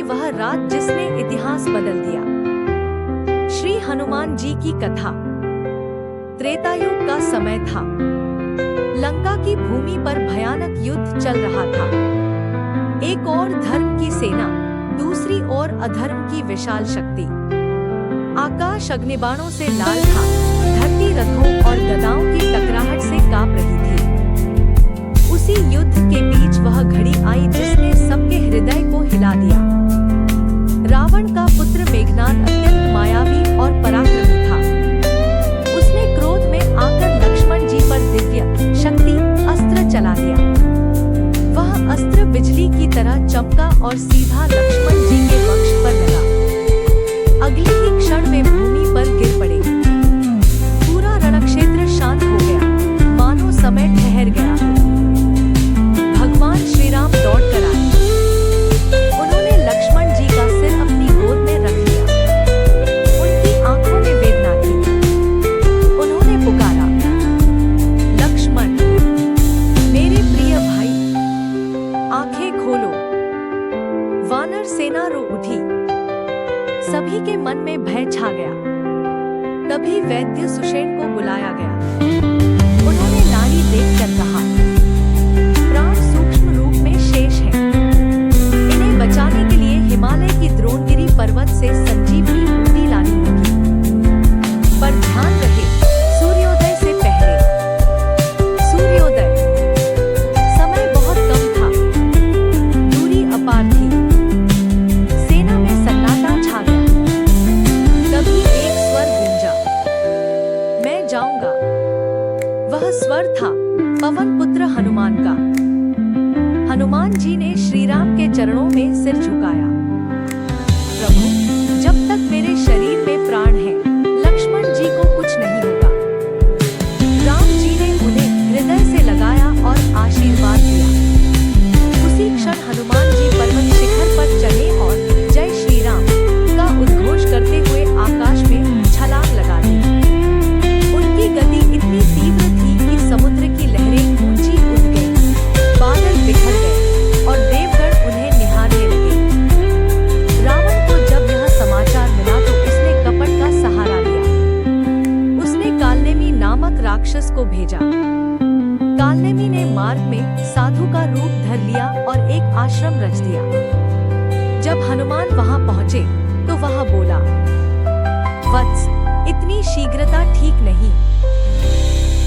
वह रात जिसने इतिहास बदल दिया। श्री हनुमान जी की कथा। त्रेतायुग का समय था। लंका की भूमि पर भयानक युद्ध चल रहा था। एक ओर धर्म की सेना, दूसरी ओर अधर्म की विशाल शक्ति। आकाश अग्निबाणों से लाल था, धरती रथों और गदाओं की टकराहट से कांप रही थी। उसी युद्ध के बीच वह घड़ी आई जिसने सबके हृदय को हिला दिया। रावण का पुत्र मेघनाद अत्यंत मायावी और पराक्रमी था। उसने क्रोध में आकर लक्ष्मण जी पर दिव्य शक्ति अस्त्र चला दिया। वह अस्त्र बिजली की तरह चमका और सीधा लक्ष्मण जी के वक्ष पर लगा। अगले ही क्षण में भूमि पर गिर पड़े। पूरा रणक्षेत्र शांत हो गया, मानो समय ठहर गया। भगवान श्री राम दौड़ कर आए। उन्होंने लक्ष्मण जी का सिर अपनी गोद में रख लिया। उनकी आंखों में वेदना थी। उन्होंने पुकारा, लक्ष्मण, मेरे प्रिय भाई, आंखें खोलो। वानर सेना रो उठी। सभी के मन में भय छा गया। तभी वैद्य सुषेण को बुलाया गया। उन्होंने नाड़ी देखकर कहा, प्राण सूक्ष्म रूप में शेष हैं। इन्हें बचाने के लिए हिमालय की द्रोणगिरी पर्वत से संजीवनी बूटी लानी होगी। पर ध्यान रहे, सूर्योदय से पहले। सूर्योदय। समय बहुत कम था, दूरी अपार थी। सेना में सन्नाटा छा गया। तभी एक स्वर गूंजा, मैं जाऊंगा। वह स्वर था पवन पुत्र हनुमान का। हनुमान जी ने श्रीराम के चरणों में सिर झुकाया। प्रभु, जब तक मेरे शरीर में प्राण है, लक्ष्मण जी को कुछ नहीं होगा। राम जी ने उन्हें हृदय से लगाया और आशीर्वाद दिया। उसी क्षण हनुमान जी पर्वत शिखर पर चढ़े और जय श्री राम का उद्घोष करते हुए आकाश में छलांग लगा दी। उनकी गति इतनी तीव्र थी कि समुद्र की लहरें ऊंची उठ गईं, बादल बिखर गए और देवगण उन्हें निहारने लगे। रावण को जब यह समाचार मिला तो उसने कपट का सहारा लिया। उसने कालनेमी नामक राक्षस को भेजा। कालनेमी ने मार्ग में साधु का रूप धर लिया और एक आश्रम रच दिया। जब हनुमान वहां पहुंचे तो वह बोला, वत्स, इतनी शीघ्रता ठीक नहीं।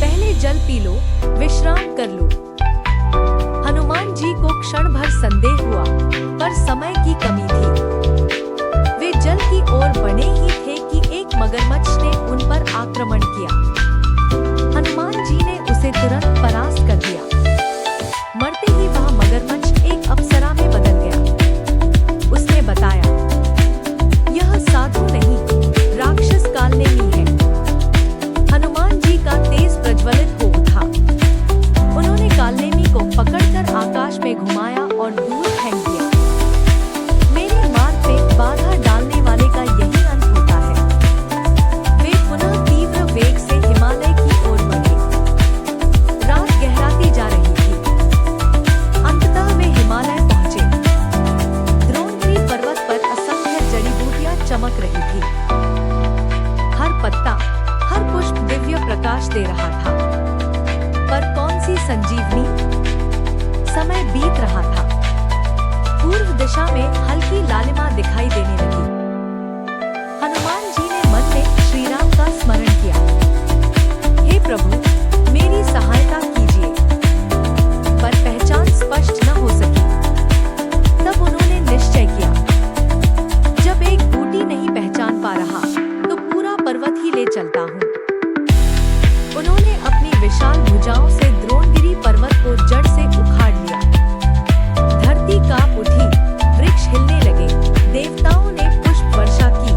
पहले जल पी लो, विश्राम कर लो। हनुमान जी को क्षण भर संदेह हुआ, पर समय की कमी थी। वे जल की ओर बढ़े ही थे कि एक मगरमच्छ ने उन पर आक्रमण किया। हनुमान जी ने उसे तुरंत परास्त कर दिया। मरते ही वह मगरमच्छ एक अप्सरा में बदल गया। उसने बताया, यह साधु नहीं, राक्षस कालनेमी है। हनुमान जी का तेज प्रज्वलित हो उठा। उन्होंने कालनेमी को पकड़कर आकाश में घुमाया और दूर फेंक दिया। मेरे मार्ग में बाधा डालने वाले का यही अंत होता है। वे पुनः तीव्र वेग से हिमालय की ओर बढ़े। रात गहराती जा रही थी। अंततः वे हिमालय पहुंचे। द्रोणगिरी पर्वत पर असंख्य जड़ी बूटियां चमक रही थी। हर पत्ता, हर पुष्प दिव्य प्रकाश दे रहा था। पर कौन सी संजीवनी? समय बीत रहा था। पूर्व दिशा में हल्की लालिमा दिखाई देने लगी। हनुमान जी ने मन में श्रीराम का स्मरण किया। हे प्रभु, मेरी सहायता कीजिए। पर पहचान स्पष्ट न हो सकी। तब उन्होंने निश्चय किया, जब एक बूटी नहीं पहचान पा रहा तो पूरा पर्वत ही ले चलता हूँ। उन्होंने अपनी विशाल भुजाओं से द्रोणगिरी पर्वत को जड़ से उखाड़ लिया। धरती कांप उठी, वृक्ष हिलने लगे, देवताओं ने पुष्प वर्षा की।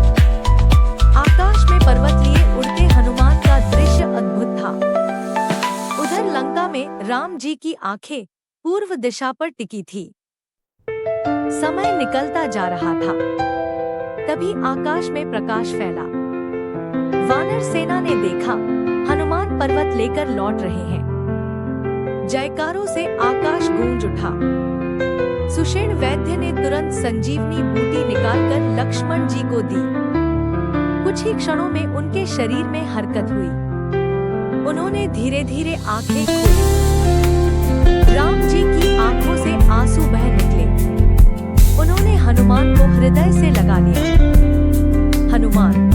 आकाश में पर्वत लिए उड़ते हनुमान का दृश्य अद्भुत था। उधर लंका में राम जी की आंखें पूर्व दिशा पर टिकी थी। समय निकलता जा रहा था। तभी आकाश में प्रकाश फैला। वानर सेना ने देखा, हनुमान पर्वत लेकर लौट रहे हैं। जयकारों से आकाश गूंज उठा। सुषेण वैद्य ने तुरंत संजीवनी बूटी निकालकर लक्ष्मण जी को दी। कुछ ही क्षणों में उनके शरीर में हरकत हुई। उन्होंने धीरे धीरे आंखें खोली। राम जी की आंखों से आंसू बह निकले। उन्होंने हनुमान को हृदय से लगा लिया। हनुमान